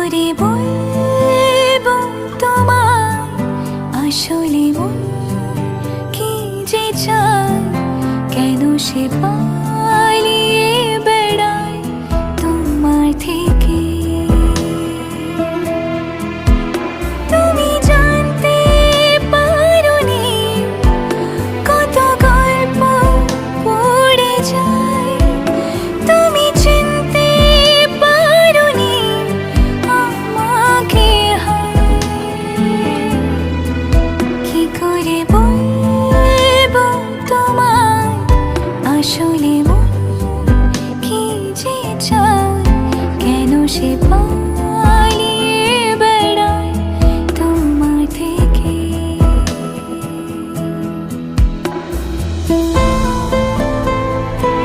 করে বলবো তোমায় আসলে মন কি যে চায়, কেন সে পালিয়ে বেড়ায় তোমার থেকে। তুমি জানতে পারোনি কত গল্প পড়ে যায়, তুমি চিনতে পারোনি আমাকে। কি করে বলবো তোমায় আসলে মন কি যে চায়, কেন সে